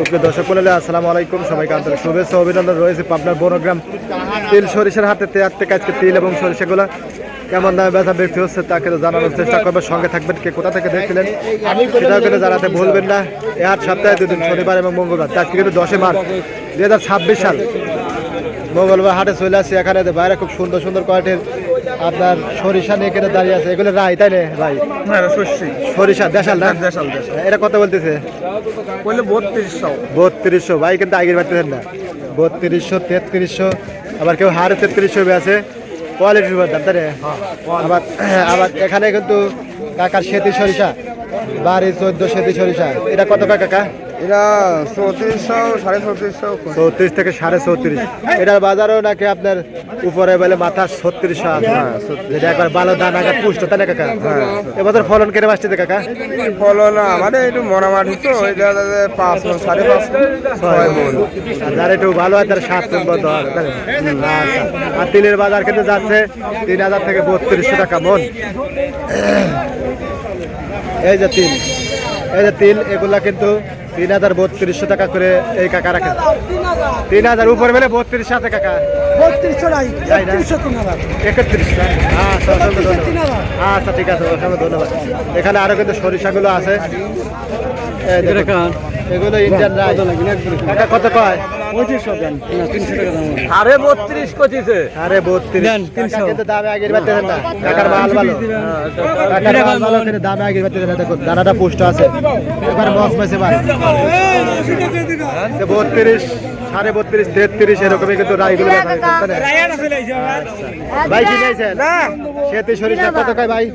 সুপ্রিয় দর্শক মণ্ডলী, আসসালামু আলাইকুম। সবাইকে আন্তরিক শুভেচ্ছা অভিনন্দন রয়েছে পাবনার বনগ্রাম তিল সরিষার হাতে থেকে আজকে তিল এবং সরিষাগুলো কেমন দামে ব্যথা বিক্রি হচ্ছে তা কিন্তু জানানোর চেষ্টা করবেন। সঙ্গে থাকবেন, কে কোথা থেকে দেখছিলেন সেটাও কিন্তু জানাতে ভুলবেন না। এই হাট সপ্তাহে দুদিন, শনিবার এবং মঙ্গলবার। আজকে কিন্তু 10 মার্চ 2026 সাল মঙ্গলবার হাটে চলে আসছে। এখানে বাইরে খুব সুন্দর সুন্দর কোয়ালিটির আপনার সরিষা নিয়ে কেটে দাঁড়িয়ে আছে। এগুলো রাই, তাই না ভাই? সরিষা দেশাল না? এটা কত বলতেছে? 3200 ভাই, কিন্তু আগের পারতেছেন না। 3200, 3300, আবার কেউ হারে 3300 আছে। কোয়ালিটির উপর দাম, তাই না? আবার এখানে কিন্তু কাকার সেতি সরিষা, বাড়ি 14 সেতি সরিষা। এটা কত কাকা? এটা 3400, 3450। 34 থেকে 34.5। এটার বাজারও নাকি আপনার উপরে বলে মাথা 3600 আছে। যেটা একবার ভালো দানা পুষ্ট, তাই না কাকা? এবছর ফলন কেটে আসছে কাকা? ফলন আমাদের একটু মরামাটি তো, ওই 5 মণ, 5.5 6 মণ। যার একটু ভালো হয় তার 7 মণ বন্ধ হয়। আর তিলের বাজার কিন্তু যাচ্ছে 3000 থেকে 3200 টাকা মন। এই যে তিল এগুলা কিন্তু 3000-3200 টাকা করে এই কাকা রাখেন। 3000 উপর বেলে 32 আছে কাকা। 3200 নাই, 3100 31। আচ্ছা ঠিক আছে, অসংখ্য ধন্যবাদ। এখানে আরো কিন্তু সরিষাগুলো আছে। এগুলো ইন্ডিয়ান রাইস। কাকা কত কয়? 2500 দেন না, 300 টাকা দাম। আরে 32 কইছে। আরে 32 300 কিন্তু দামে আগের বাড়তেছেন না। কাকার মাল ভালো, কাকার মাল ভালো, কিন্তু দামে আগের বাড়তেছেন না। দেখুন দানাটা পুষ্ট আছে, এবার মস মেসে বার 32, 32.5, 33 এরকমই কিন্তু রাইগুলো ভাই কি চাইছেন? সেতি সরিষা কত কয় ভাই?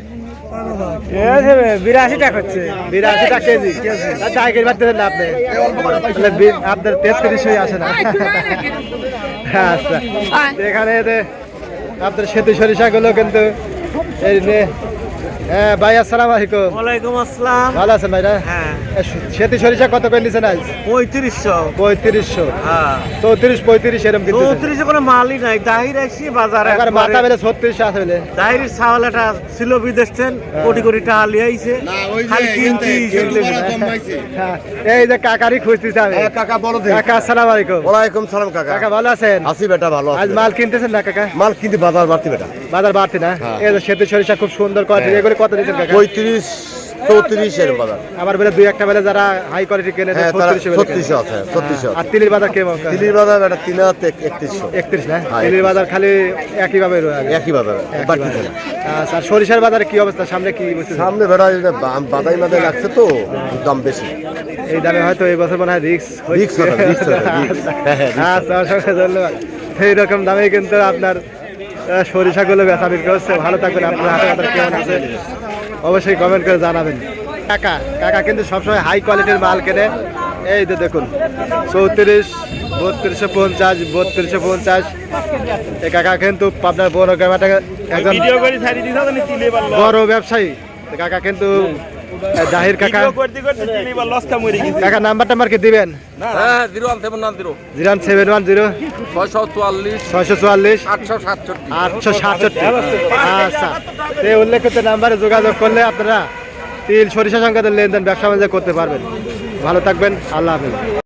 82 টাকা হচ্ছে। 82 টাকা কেজি। আচ্ছা আগের বাড়তেছেন না আপনি, আপনার 33 আসে না। আচ্ছা এখানে আপনার সেতু সরিষাগুলো কিন্তু এই নে। হ্যাঁ ভাই, আসসালামু আলাইকুম। ওয়ালাইকুম আসসালাম। ভালো আছেন ভাই? না সেতু সরিষা কত করে নিছেন আজ? 3500। 3500, হ্যাঁ 34, 35 এরকম কিন্তু 34 কোনো মালই নাই। দাহির আসি বাজারে একবার মাথা বেলে 36 আছে বেলে। দাহির ছাওয়ালাটা ছিল বিদেশছেন, কোটি কোটি টাকা লিয়াইছে, খালি কিনতি। হ্যাঁ, এই যে কাকারি খুঁজতেছে আমি। কাকা বলো দে। কাকা আসসালামু আলাইকুম। ওয়ালাইকুম সালাম কাকা। কাকা ভালো আছেন? আছি বেটা, ভালো আজ আছি। মাল কিনতেছেন না কাকা? মাল কিনতে বাজার বাড়তি বেটা। বাজার বাড়তি না? এই যে সেতু সরিষা খুব সুন্দর কোয়ালিটি। এগুলো কত দিচ্ছেন কাকা? 35, 34 এর বাজার। আবার বলে দুই একটা বেলে যারা হাই কোয়ালিটি কেনে হ্যাঁ, তারা 3600 আছে, 3600 আর তিলের বাজার কেমন? দিল্লির বাজার বেটা 3100। 31 না? হ্যাঁ, তিলের বাজার খালি একই ভাবে রয়েছে। একই বাজার বাড়তি না। আচ্ছা, আর সরিষার বাজারে কি অবস্থা? সামনে কি বুঝতে সামনে বেটা বাদাই মাদাই লাগছে তো, দাম বেশি। এই দামে হয়তো এই বছর মনে হয় রিক্স হবে। আচ্ছা, অসংখ্য ধন্যবাদ। এইরকম দামে কিন্তু আপনার সরিষাগুলো বেচা বিক্রি হচ্ছে। ভালো থাকবেন। আপনার হাতে হাতে কেমন আছে অবশ্যই কমেন্ট করে জানাবেন। কাকা কিন্তু সবসময় হাই কোয়ালিটির মাল কেনে। এই যে দেখুন 34, 3250, 3250। এই কাকা কিন্তু আপনার বড় গ্রামাটা একজন বড় ব্যবসায়ী। কাকা কিন্তু জাহির কাকা। কাকা নাম্বার কি দিবেন? 07110 07110 644 644 867। 867। আচ্ছা, এই উল্লেখিত নাম্বারে যোগাযোগ করলে আপনারা তিল সরিষা সংক্রান্ত লেনদেন ব্যবসা বাণিজ্য করতে পারবেন। ভালো থাকবেন, আল্লাহ হাফেজ।